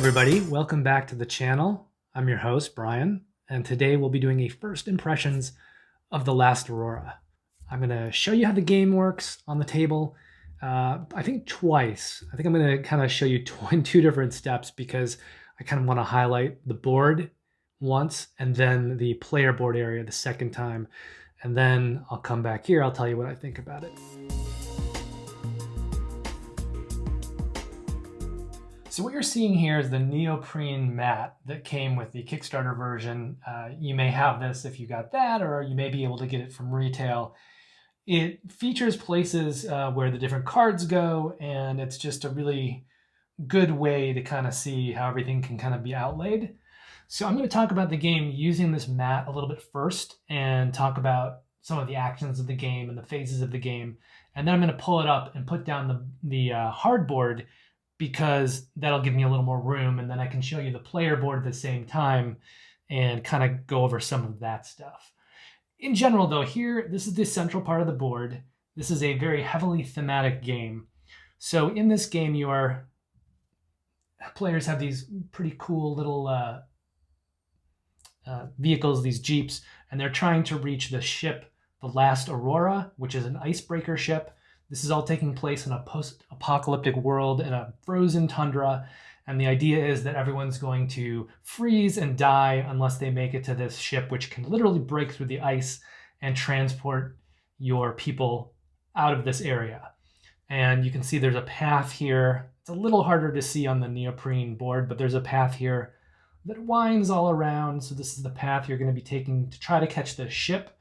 everybody, welcome back to the channel. I'm your host, Brian, and today we'll be doing a first impressions of The Last Aurora. I'm going to show you how the game works on the table, I think twice. I think I'm going to kind of show you in two different steps because I kind of want to highlight the board once and then the player board area the second time. And then I'll come back here, I'll tell you what I think about it. So what you're seeing here is the neoprene mat that came with the Kickstarter version. You may have this if you got that, or you may be able to get it from retail. It features places where the different cards go, and it's just a really good way to kind of see how everything can kind of be outlaid. So I'm going to talk about the game using this mat a little bit first and talk about some of the actions of the game and the phases of the game. And then I'm going to pull it up and put down the hardboard, because that'll give me a little more room, and then I can show you the player board at the same time and kind of go over some of that stuff. In general though, here, this is the central part of the board. This is a very heavily thematic game. So in this game, players have these pretty cool little vehicles, these jeeps, and they're trying to reach the ship, the Last Aurora, which is an icebreaker ship. This is all taking place in a post-apocalyptic world in a frozen tundra, and the idea is that everyone's going to freeze and die unless they make it to this ship, which can literally break through the ice and transport your people out of this area. And you can see there's a path here. It's a little harder to see on the neoprene board, but there's a path here that winds all around. So this is the path you're going to be taking to try to catch the ship.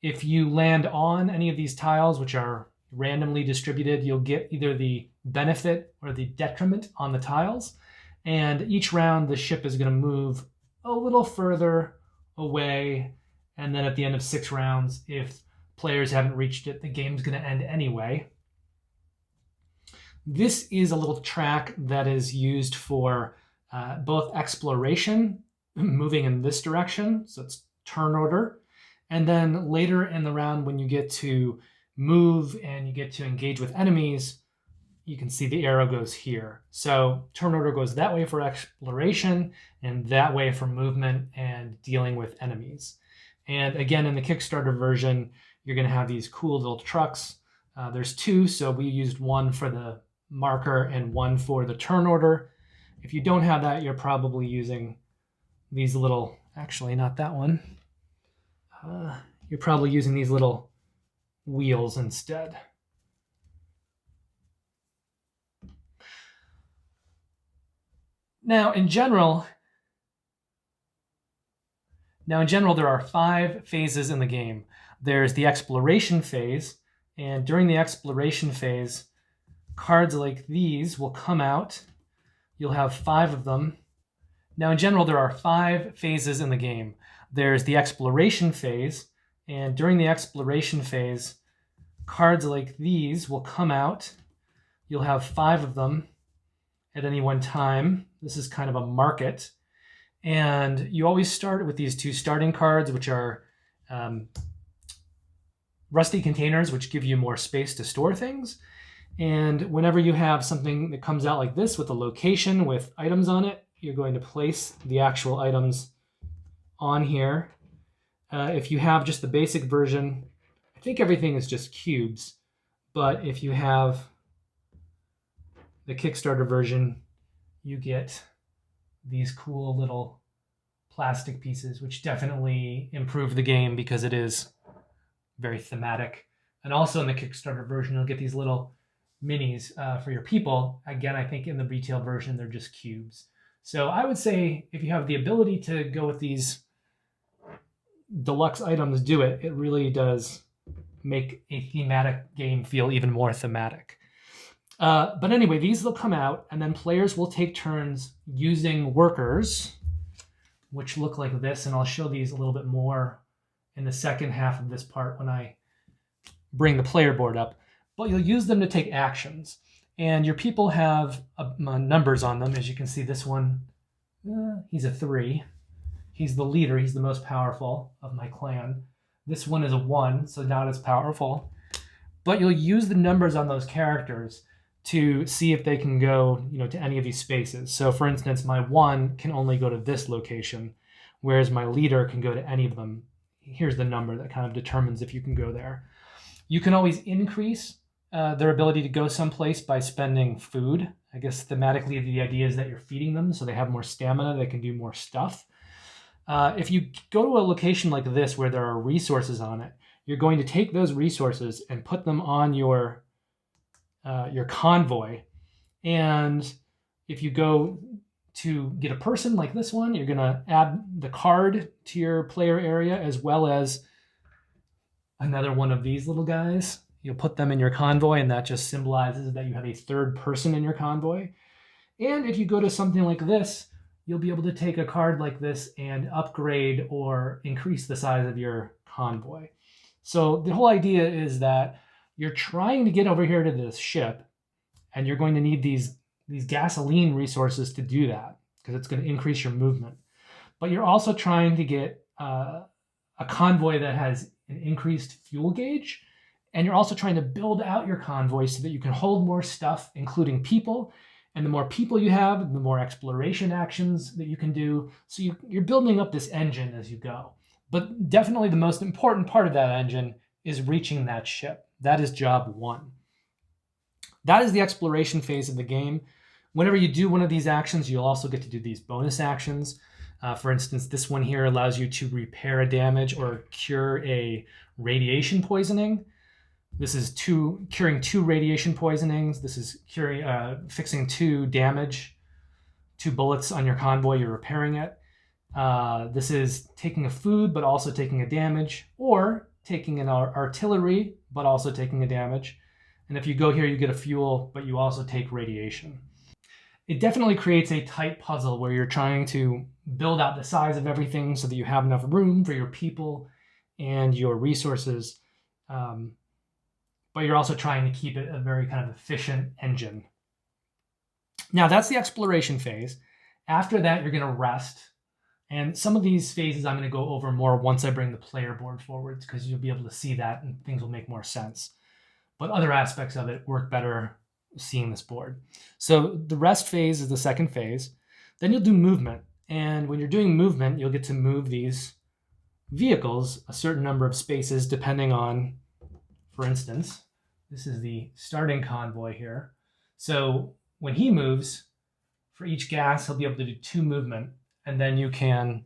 If you land on any of these tiles, which are randomly distributed, you'll get either the benefit or the detriment on the tiles. And each round, the ship is going to move a little further away. And then at the end of 6 rounds, if players haven't reached it, the game's going to end anyway. This is a little track that is used for both exploration, moving in this direction, so it's turn order. And then later in the round, when you get to move and you get to engage with enemies, you can see the arrow goes here. So turn order goes that way for exploration and that way for movement and dealing with enemies. And again, in the Kickstarter version, you're going to have these cool little trucks. There's 2, so we used one for the marker and one for the turn order. If you don't have that, you're probably using these little, actually not that one. You're probably using these little wheels instead. Now in general, there are 5 phases in the game. There's the exploration phase, and during the exploration phase, cards like these will come out. You'll have 5 of them. Now in general, there are 5 phases in the game. There's the exploration phase, and during the exploration phase, cards like these will come out. You'll have 5 of them at any one time. This is kind of a market. And you always start with these 2 starting cards, which are rusty containers, which give you more space to store things. And whenever you have something that comes out like this with a location with items on it, you're going to place the actual items on here. If you have just the basic version, I think everything is just cubes. But if you have the Kickstarter version, you get these cool little plastic pieces, which definitely improve the game because it is very thematic. And also in the Kickstarter version, you'll get these little minis for your people. Again, I think in the retail version, they're just cubes. So I would say if you have the ability to go with these deluxe items, do it. It really does make a thematic game feel even more thematic. But anyway, these will come out, and then players will take turns using workers, which look like this, and I'll show these a little bit more in the second half of this part when I bring the player board up. But you'll use them to take actions, and your people have numbers on them. As you can see, this one, he's a 3. He's the leader. He's the most powerful of my clan. This one is a 1, so not as powerful. But you'll use the numbers on those characters to see if they can go, to any of these spaces. So for instance, my 1 can only go to this location, whereas my leader can go to any of them. Here's the number that kind of determines if you can go there. You can always increase their ability to go someplace by spending food. I guess thematically the idea is that you're feeding them so they have more stamina, they can do more stuff. If you go to a location like this where there are resources on it, you're going to take those resources and put them on your convoy. And if you go to get a person like this one, you're going to add the card to your player area, as well as another one of these little guys. You'll put them in your convoy, and that just symbolizes that you have a third person in your convoy. And if you go to something like this, you'll be able to take a card like this and upgrade or increase the size of your convoy. So the whole idea is that you're trying to get over here to this ship, and you're going to need these gasoline resources to do that, because it's going to increase your movement. But you're also trying to get a convoy that has an increased fuel gauge, and you're also trying to build out your convoy so that you can hold more stuff, including people. And the more people you have, the more exploration actions that you can do. So you're building up this engine as you go. But definitely the most important part of that engine is reaching that ship. That is job 1. That is the exploration phase of the game. Whenever you do one of these actions, you'll also get to do these bonus actions. For instance, this one here allows you to repair a damage or cure a radiation poisoning. This is curing 2 radiation poisonings. This is fixing 2 damage, 2 bullets on your convoy. You're repairing it. This is taking a food, but also taking a damage, or taking an artillery, but also taking a damage. And if you go here, you get a fuel, but you also take radiation. It definitely creates a tight puzzle where you're trying to build out the size of everything so that you have enough room for your people and your resources. But you're also trying to keep it a very kind of efficient engine. Now that's the exploration phase. After that, you're going to rest. And some of these phases I'm going to go over more once I bring the player board forwards, because you'll be able to see that and things will make more sense. But other aspects of it work better seeing this board. So the rest phase is the second phase. Then you'll do movement. And when you're doing movement, you'll get to move these vehicles a certain number of spaces depending on, for instance, this is the starting convoy here. So when he moves, for each gas, he'll be able to do 2 movement. And then you can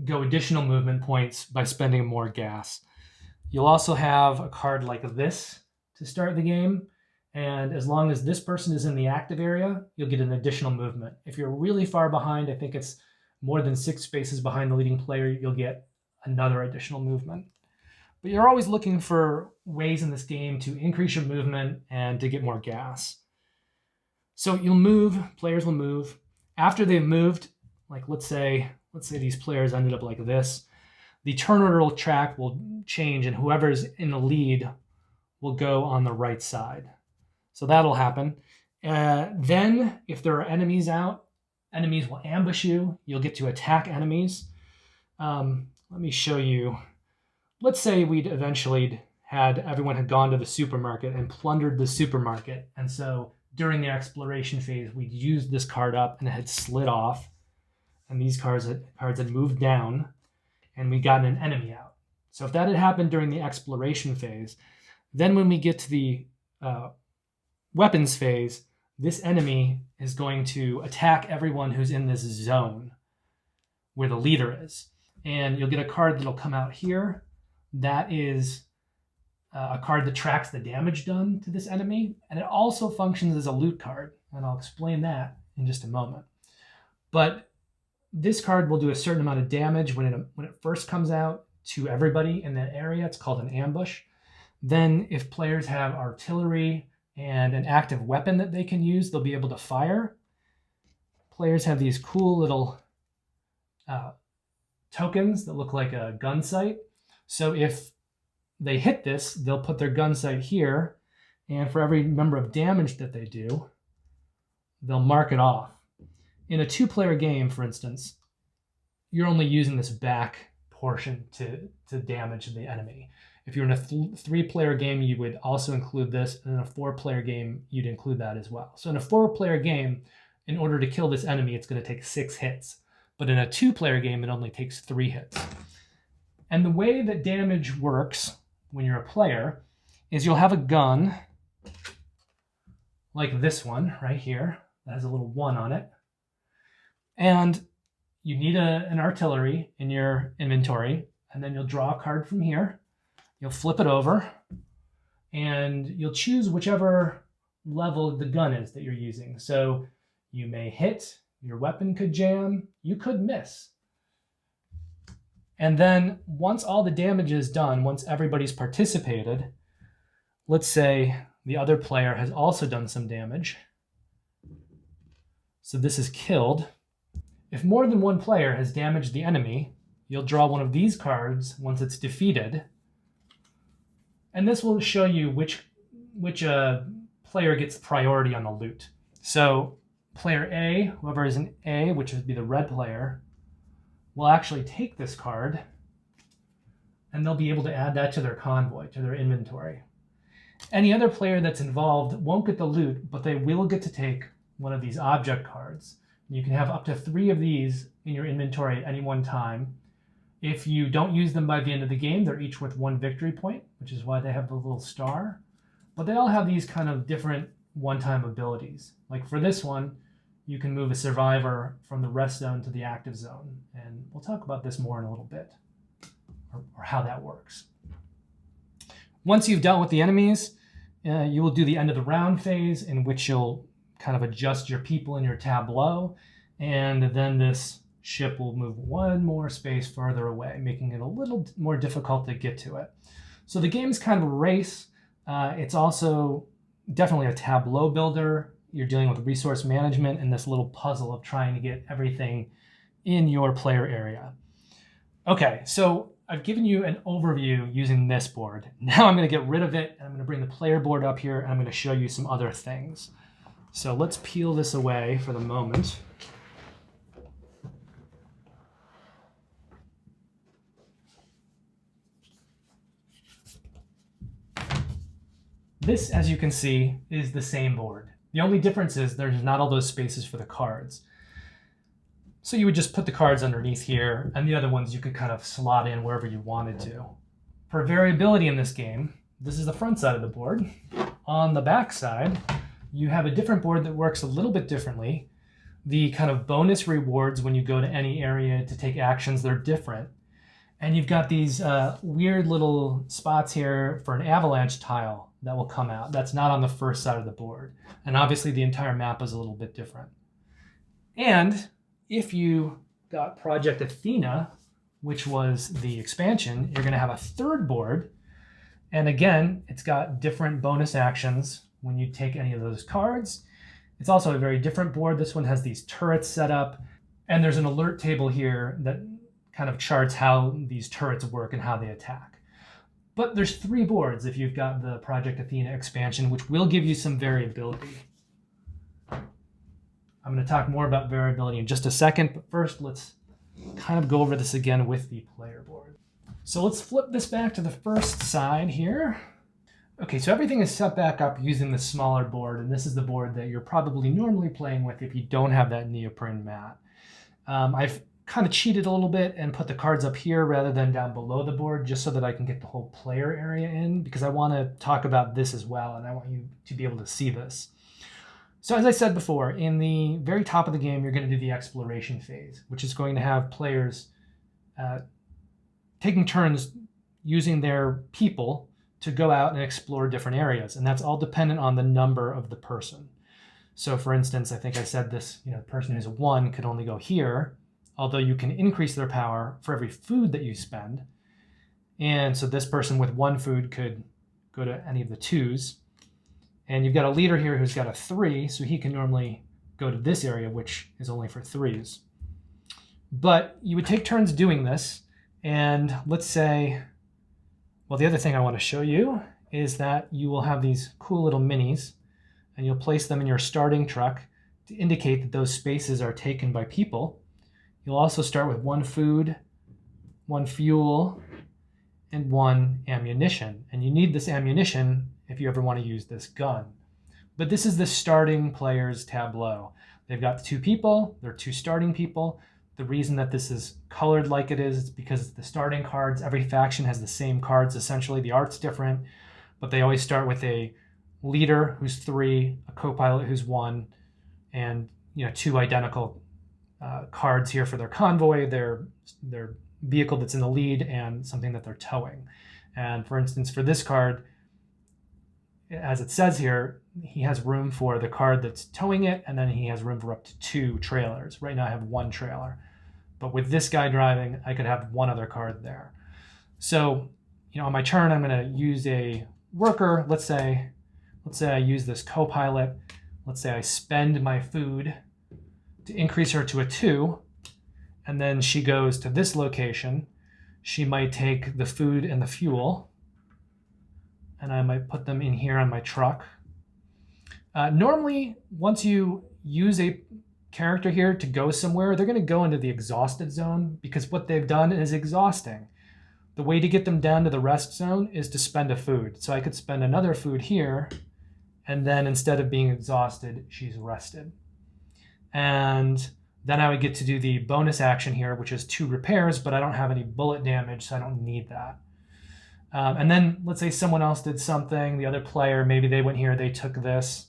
go additional movement points by spending more gas. You'll also have a card like this to start the game. And as long as this person is in the active area, you'll get an additional movement. If you're really far behind, I think it's more than 6 spaces behind the leading player, you'll get another additional movement. But you're always looking for ways in this game to increase your movement and to get more gas. So you'll move, players will move. After they've moved, like let's say these players ended up like this, the turn order track will change and whoever's in the lead will go on the right side. So that'll happen. Then if there are enemies out, enemies will ambush you. You'll get to attack enemies. Let me show you. Let's say we'd eventually everyone had gone to the supermarket and plundered the supermarket. And so during the exploration phase, we'd used this card up and it had slid off. And these cards had moved down and we got an enemy out. So if that had happened during the exploration phase, then when we get to the weapons phase, this enemy is going to attack everyone who's in this zone where the leader is. And you'll get a card that'll come out here. That is a card that tracks the damage done to this enemy. And it also functions as a loot card. And I'll explain that in just a moment. But this card will do a certain amount of damage when it first comes out to everybody in that area. It's called an ambush. Then if players have artillery and an active weapon that they can use, they'll be able to fire. Players have these cool little tokens that look like a gun sight. So if they hit this, they'll put their gun sight here, and for every number of damage that they do, they'll mark it off. In a 2-player game, for instance, you're only using this back proportion to damage the enemy. If you're in a 3-player game, you would also include this, and in a 4-player game, you'd include that as well. So in a 4-player game, in order to kill this enemy, it's going to take 6 hits. But in a 2-player game, it only takes 3 hits. And the way that damage works when you're a player is you'll have a gun like this one right here that has a little 1 on it. And you need an artillery in your inventory, and then you'll draw a card from here. You'll flip it over, and you'll choose whichever level the gun is that you're using. So you may hit, your weapon could jam, you could miss. And then once all the damage is done, once everybody's participated, let's say the other player has also done some damage. So this is killed. If more than one player has damaged the enemy, you'll draw one of these cards once it's defeated. And this will show you which player gets priority on the loot. So player A, whoever is an A, which would be the red player, will actually take this card, and they'll be able to add that to their convoy, to their inventory. Any other player that's involved won't get the loot, but they will get to take one of these object cards. You can have up to 3 of these in your inventory at any one time. If you don't use them by the end of the game, they're each worth 1 victory point, which is why they have the little star. But they all have these kind of different one-time abilities. Like for this one, you can move a survivor from the rest zone to the active zone. And we'll talk about this more in a little bit, or how that works. Once you've dealt with the enemies, you will do the end of the round phase, in which you'll kind of adjust your people in your tableau. And then this ship will move 1 more space further away, making it a little more difficult to get to it. So the game's kind of a race. It's also definitely a tableau builder. You're dealing with resource management and this little puzzle of trying to get everything in your player area. Okay, so I've given you an overview using this board. Now I'm going to get rid of it, and I'm going to bring the player board up here, and I'm going to show you some other things. So let's peel this away for the moment. This, as you can see, is the same board. The only difference is there's not all those spaces for the cards. So you would just put the cards underneath here, and the other ones you could kind of slot in wherever you wanted to. For variability in this game, this is the front side of the board. On the back side, you have a different board that works a little bit differently. The kind of bonus rewards when you go to any area to take actions, they're different. And you've got these weird little spots here for an avalanche tile that will come out. That's not on the first side of the board. And obviously the entire map is a little bit different. And if you got Project Athena, which was the expansion, you're going to have a third board. And again, it's got different bonus actions when you take any of those cards. It's also a very different board. This one has these turrets set up, and there's an alert table here that kind of charts how these turrets work and how they attack. But there's 3 boards if you've got the Project Athena expansion, which will give you some variability. I'm going to talk more about variability in just a second, but first let's kind of go over this again with the player board. So let's flip this back to the first side here. Okay, so everything is set back up using the smaller board, and this is the board that you're probably normally playing with if you don't have that neoprene mat. I've kind of cheated a little bit and put the cards up here rather than down below the board, just so that I can get the whole player area in, because I want to talk about this as well, and I want you to be able to see this. So as I said before, in the very top of the game, you're going to do the exploration phase, which is going to have players taking turns using their people to go out and explore different areas. And that's all dependent on the number of the person. So for instance, I think I said this, the person who's 1 could only go here, although you can increase their power for every food that you spend. And so this person with 1 food could go to any of the 2s. And you've got a leader here who's got a 3, so he can normally go to this area, which is only for 3s. But you would take turns doing this, and let's say, well, the other thing I want to show you is that you will have these cool little minis, and you'll place them in your starting truck to indicate that those spaces are taken by people. You'll also start with 1 food 1 fuel, and 1 ammunition. And you need this ammunition if you ever want to use this gun. But this is the starting players tableau. They've got 2 people, they're 2 starting people. The reason that this is colored like it is because it's the starting cards. Every faction has the same cards essentially. The art's different, but they always start with a leader who's 3, a co-pilot who's 1, and 2 identical cards here for their convoy, their vehicle that's in the lead, and something that they're towing. And for instance, for this card, as it says here, he has room for the card that's towing it, and then he has room for up to 2 trailers. Right now I have 1 trailer, but with this guy driving, I could have 1 other card there. So, on my turn, I'm going to use a worker. Let's say I use this co-pilot. Let's say I spend my food to increase her to a 2, and then she goes to this location. She might take the food and the fuel, and I might put them in here on my truck. Normally, once you use a character here to go somewhere, they're going to go into the exhausted zone because what they've done is exhausting. The way to get them down to the rest zone is to spend a food. So I could spend another food here, and then instead of being exhausted, she's rested. And then I would get to do the bonus action here, which is 2 repairs, but I don't have any bullet damage, so I don't need that. And then let's say someone else did something, the other player, maybe they went here, they took this,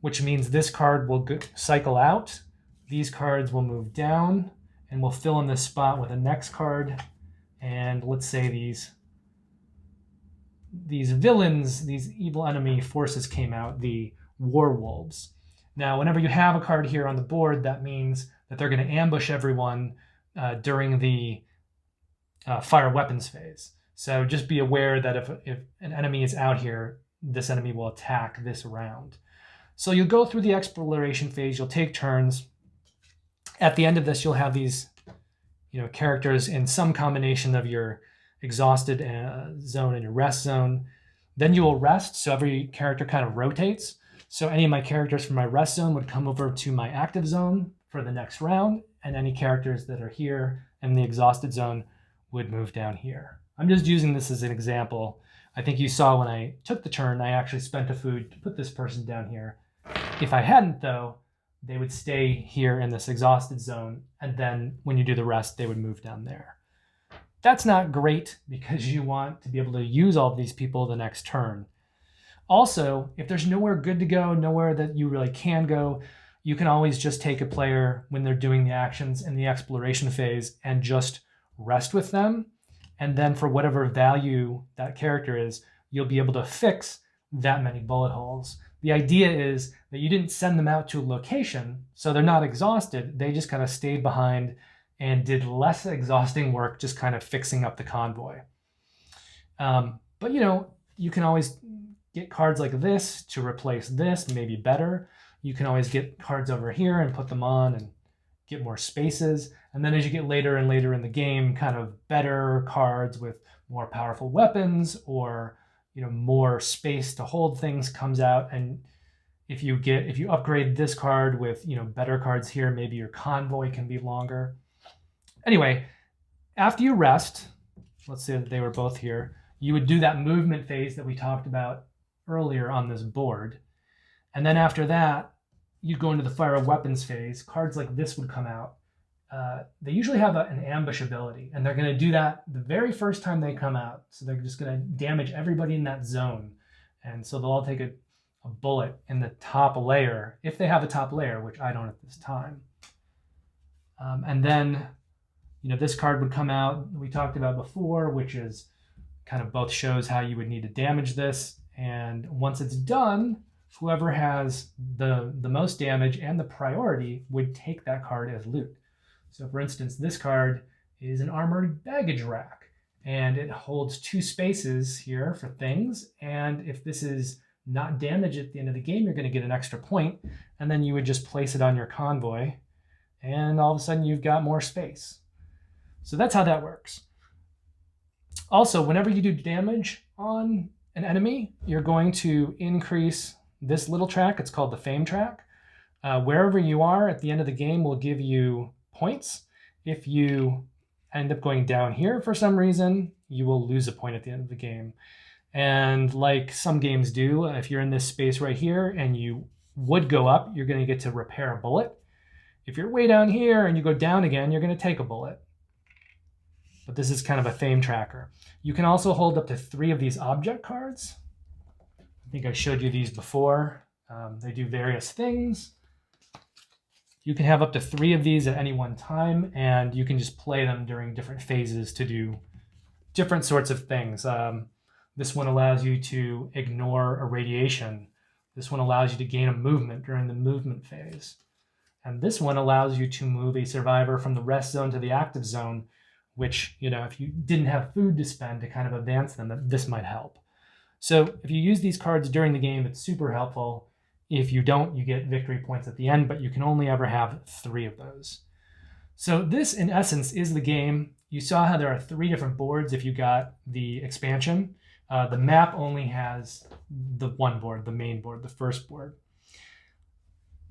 which means this card will cycle out. These cards will move down, and we'll fill in this spot with a next card. And let's say these villains, these evil enemy forces came out, the werewolves. Now, whenever you have a card here on the board, that means that they're going to ambush everyone during the fire weapons phase. So just be aware that if an enemy is out here, this enemy will attack this round. So you'll go through the exploration phase, you'll take turns. At the end of this, you'll have these characters in some combination of your exhausted zone and your rest zone. Then you will rest, so every character kind of rotates. So any of my characters from my rest zone would come over to my active zone for the next round, and any characters that are here in the exhausted zone would move down here. I'm just using this as an example. I think you saw when I took the turn, I actually spent a food to put this person down here. If I hadn't, though, they would stay here in this exhausted zone, and then when you do the rest, they would move down there. That's not great because you want to be able to use all of these people the next turn. Also, if there's nowhere good to go, nowhere that you really can go, you can always just take a player when they're doing the actions in the exploration phase and just rest with them. And then for whatever value that character is, you'll be able to fix that many bullet holes. The idea is that you didn't send them out to a location, so they're not exhausted. They just kind of stayed behind and did less exhausting work, just kind of fixing up the convoy. But you can always get cards like this to replace this, maybe better. You can always get cards over here and put them on and get more spaces. And then as you get later and later in the game, kind of better cards with more powerful weapons or more space to hold things comes out. And if you upgrade this card with better cards here, maybe your convoy can be longer. Anyway, after you rest, let's say that they were both here, you would do that movement phase that we talked about earlier on this board. And then after that, you'd go into the fire of weapons phase. Cards like this would come out. They usually have an ambush ability, and they're going to do that the very first time they come out. So they're just going to damage everybody in that zone. And so they'll all take a bullet in the top layer, if they have a top layer, which I don't at this time. And then, this card would come out we talked about before, which is kind of both shows how you would need to damage this. And once it's done, whoever has the most damage and the priority would take that card as loot. So for instance, this card is an armored baggage rack, and it holds 2 spaces here for things. And if this is not damaged at the end of the game, you're going to get an extra point, and then you would just place it on your convoy, and all of a sudden you've got more space. So that's how that works. Also, whenever you do damage on an enemy, you're going to increase this little track. It's called the fame track. Wherever you are at the end of the game will give you points. If you end up going down here for some reason, you will lose a point at the end of the game. And like some games do, if you're in this space right here and you would go up, you're going to get to repair a bullet. If you're way down here and you go down again, you're going to take a bullet. But this is kind of a fame tracker. You can also hold up to 3 of these object cards. I think I showed you these before. They do various things. You can have up to 3 of these at any one time, and you can just play them during different phases to do different sorts of things. This one allows you to ignore a radiation. This one allows you to gain a movement during the movement phase. And this one allows you to move a survivor from the rest zone to the active zone, which, if you didn't have food to spend to kind of advance them, this might help. So if you use these cards during the game, it's super helpful. If you don't, you get victory points at the end, but you can only ever have 3 of those. So this, in essence, is the game. You saw how there are 3 different boards if you got the expansion. The map only has the one board, the main board, the first board.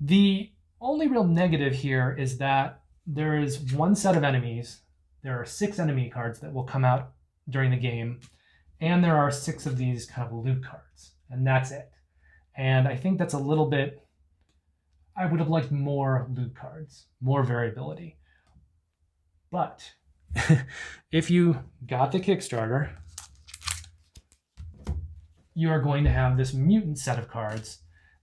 The only real negative here is that there is one set of enemies. There are 6 enemy cards that will come out during the game, and there are 6 of these kind of loot cards, and that's it. And I think that's a little bit, I would have liked more loot cards, more variability. But if you got the Kickstarter, you are going to have this mutant set of cards,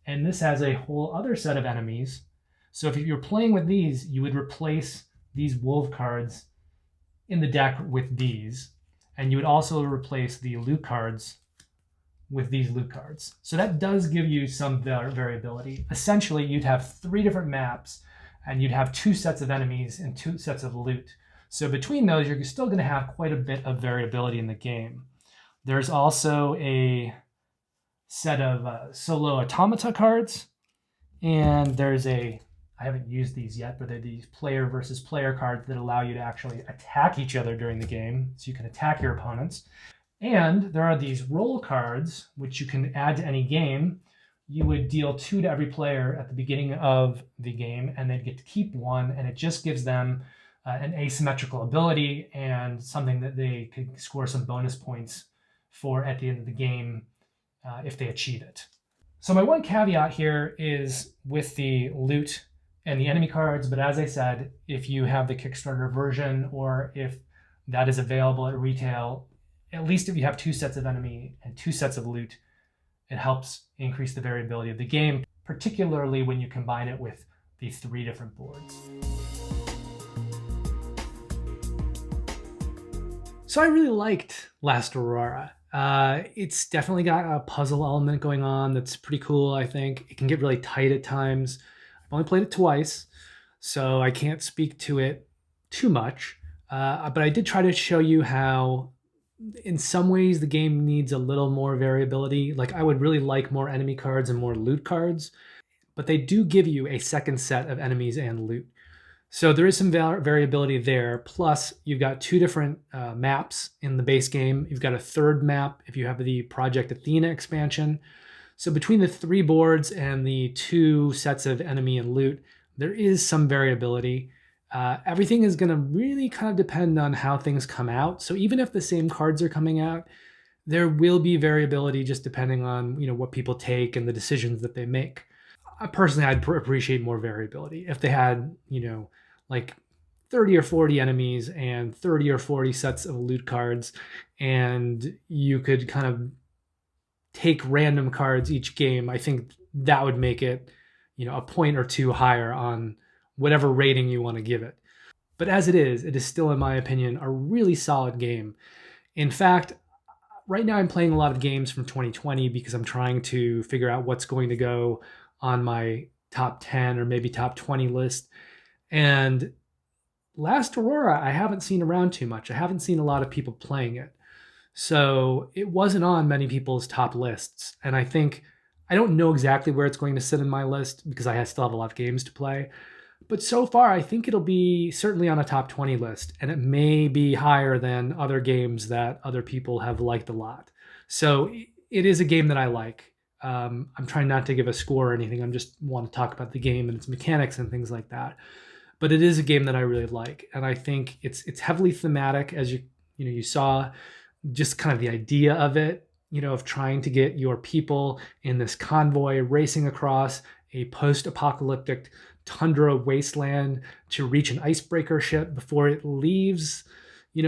and this has a whole other set of enemies. So if you're playing with these, you would replace these wolf cards in the deck with these, and you would also replace the loot cards with these loot cards. So that does give you some variability. Essentially, you'd have 3 different maps, and you'd have 2 sets of enemies and 2 sets of loot. So between those, you're still going to have quite a bit of variability in the game. There's also a set of solo automata cards, and there's I haven't used these yet, but they're these player versus player cards that allow you to actually attack each other during the game, so you can attack your opponents. And there are these roll cards, which you can add to any game. You would deal 2 to every player at the beginning of the game, and they'd get to keep 1, and it just gives them an asymmetrical ability and something that they could score some bonus points for at the end of the game if they achieve it. So my one caveat here is with the loot and the enemy cards, but as I said, if you have the Kickstarter version or if that is available at retail, at least if you have 2 sets of enemy and 2 sets of loot, it helps increase the variability of the game, particularly when you combine it with the 3 different boards. So I really liked Last Aurora. It's definitely got a puzzle element going on that's pretty cool, I think. It can get really tight at times. I've only played it twice, so I can't speak to it too much. But I did try to show you how, in some ways, the game needs a little more variability. Like, I would really like more enemy cards and more loot cards, but they do give you a second set of enemies and loot. So there is some variability there. Plus, you've got 2 different maps in the base game. You've got a 3rd map if you have the Project Athena expansion. So between the 3 boards and the 2 sets of enemy and loot, there is some variability. Everything is going to really kind of depend on how things come out. So even if the same cards are coming out, there will be variability just depending on what people take and the decisions that they make. Personally, I'd appreciate more variability. If they had, like 30 or 40 enemies and 30 or 40 sets of loot cards, and you could kind of take random cards each game, I think that would make it, a point or 2 higher on whatever rating you want to give it. But as it is still, in my opinion, a really solid game. In fact, right now I'm playing a lot of games from 2020 because I'm trying to figure out what's going to go on my top 10 or maybe top 20 list. And Last Aurora, I haven't seen around too much. I haven't seen a lot of people playing it. So it wasn't on many people's top lists. And I don't know exactly where it's going to sit in my list because I still have a lot of games to play. But so far, I think it'll be certainly on a top 20 list. And it may be higher than other games that other people have liked a lot. So it is a game that I like. I'm trying not to give a score or anything. I just want to talk about the game and its mechanics and things like that. But it is a game that I really like, and I think it's heavily thematic, as you saw, just kind of the idea of it, of trying to get your people in this convoy racing across a post-apocalyptic tundra wasteland to reach an icebreaker ship before it leaves,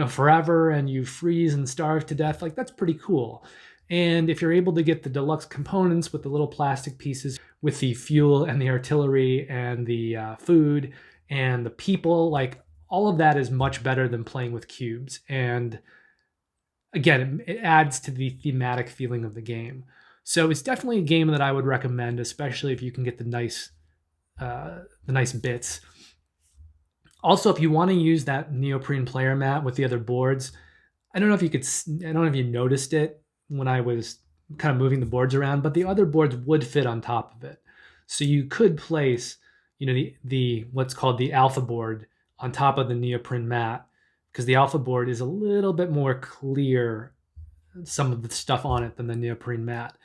forever, and you freeze and starve to death. Like, that's pretty cool. And if you're able to get the deluxe components with the little plastic pieces, with the fuel and the artillery and the food and the people, like, all of that is much better than playing with cubes. And again, it adds to the thematic feeling of the game. So it's definitely a game that I would recommend, especially if you can get the nice bits. Also, if you want to use that neoprene player mat with the other boards, I don't know if you noticed it when I was kind of moving the boards around, but the other boards would fit on top of it. So you could place, the what's called the alpha board on top of the neoprene mat, because the alpha board is a little bit more clear, some of the stuff on it, than the neoprene mat.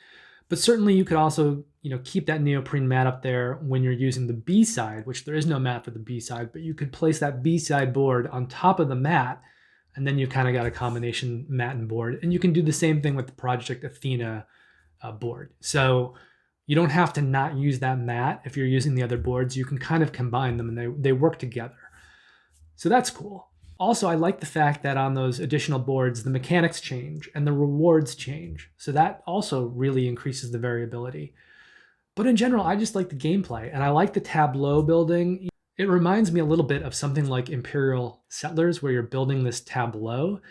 But certainly you could also, keep that neoprene mat up there when you're using the B side, which there is no mat for the B side, but you could place that B side board on top of the mat, and then you kind of got a combination mat and board. And you can do the same thing with the Project Athena board. So you don't have to not use that mat if you're using the other boards. You can kind of combine them, and they work together. So that's cool. Also, I like the fact that on those additional boards, the mechanics change and the rewards change. So that also really increases the variability. But in general, I just like the gameplay, and I like the tableau building. It reminds me a little bit of something like Imperial Settlers, where you're building this tableau.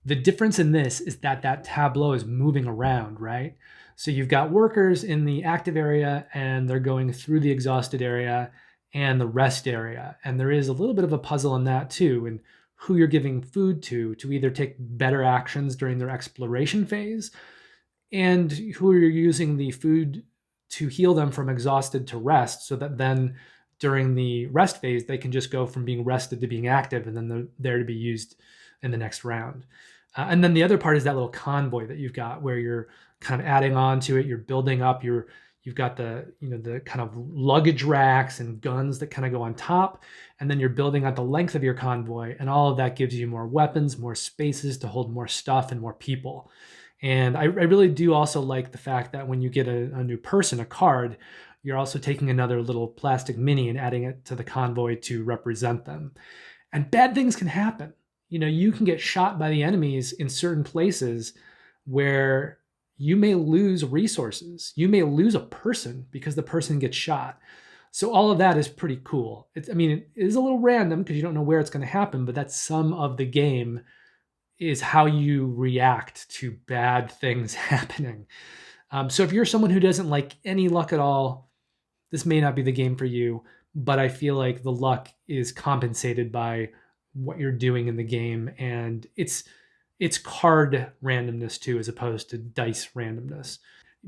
The difference in this is that tableau is moving around, right? So you've got workers in the active area, and they're going through the exhausted area and the rest area. And there is a little bit of a puzzle in that too, and who you're giving food to either take better actions during their exploration phase, and who you're using the food to heal them from exhausted to rest, so that then during the rest phase, they can just go from being rested to being active, and then they're there to be used in the next round. And then the other part is that little convoy that you've got, where you're kind of adding on to it. You're building up you've got the kind of luggage racks and guns that kind of go on top, and then you're building out the length of your convoy, and all of that gives you more weapons, more spaces to hold more stuff, and more people. And I really do also like the fact that when you get a new person, a card, you're also taking another little plastic mini and adding it to the convoy to represent them. And bad things can happen. You can get shot by the enemies in certain places where you may lose resources. You may lose a person because the person gets shot. So all of that is pretty cool. It is a little random because you don't know where it's going to happen, but that's some of the game, is how you react to bad things happening. So if you're someone who doesn't like any luck at all, this may not be the game for you, but I feel like the luck is compensated by what you're doing in the game, and it's card randomness too, as opposed to dice randomness.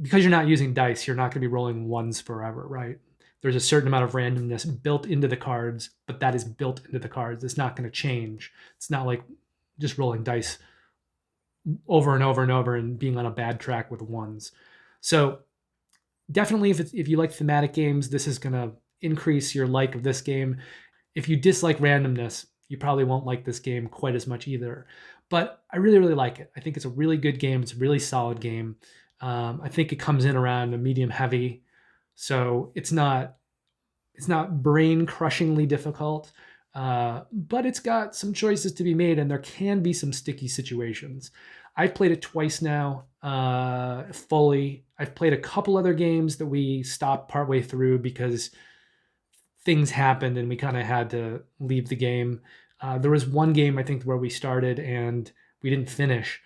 Because you're not using dice, you're not going to be rolling ones forever, right? There's a certain amount of randomness built into the cards, but that is built into the cards. It's not going to change. It's not like just rolling dice over and over and over and being on a bad track with ones. So definitely, if you like thematic games, this is going to increase your like of this game. If you dislike randomness, you probably won't like this game quite as much either. But I really, really like it. I think it's a really good game. It's a really solid game. I think it comes in around a medium heavy, so it's not brain crushingly difficult. But it's got some choices to be made, and there can be some sticky situations. I've played it twice now, fully. I've played a couple other games that we stopped partway through because things happened and we kind of had to leave the game. There was one game, I think, where we started and we didn't finish,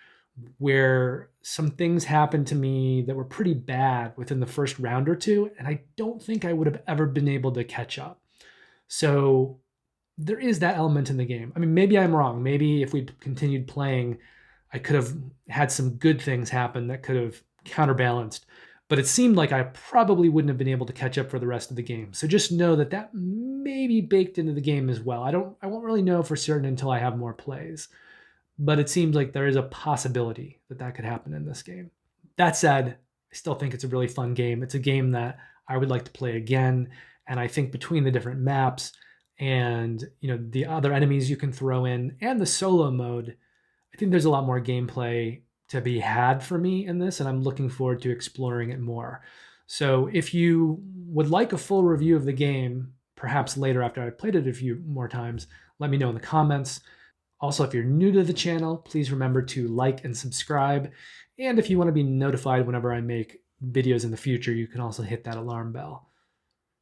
where some things happened to me that were pretty bad within the first round or two, and I don't think I would have ever been able to catch up. So there is that element in the game. Maybe I'm wrong. Maybe if we'd continued playing, I could have had some good things happen that could have counterbalanced. But it seemed like I probably wouldn't have been able to catch up for the rest of the game. So just know that may be baked into the game as well. I won't really know for certain until I have more plays. But it seems like there is a possibility that could happen in this game. That said, I still think it's a really fun game. It's a game that I would like to play again. And I think between the different maps, and the other enemies you can throw in, and the solo mode. I think there's a lot more gameplay to be had for me in this, and I'm looking forward to exploring it more. So if you would like a full review of the game, perhaps later after I've played it a few more times, let me know in the comments. Also, if you're new to the channel, please remember to like and subscribe. And if you want to be notified whenever I make videos in the future, you can also hit that alarm bell.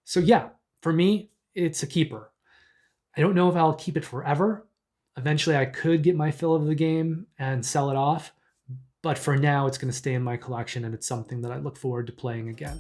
So yeah, for me, it's a keeper. I don't know if I'll keep it forever. Eventually, I could get my fill of the game and sell it off. But for now, it's going to stay in my collection, and it's something that I look forward to playing again.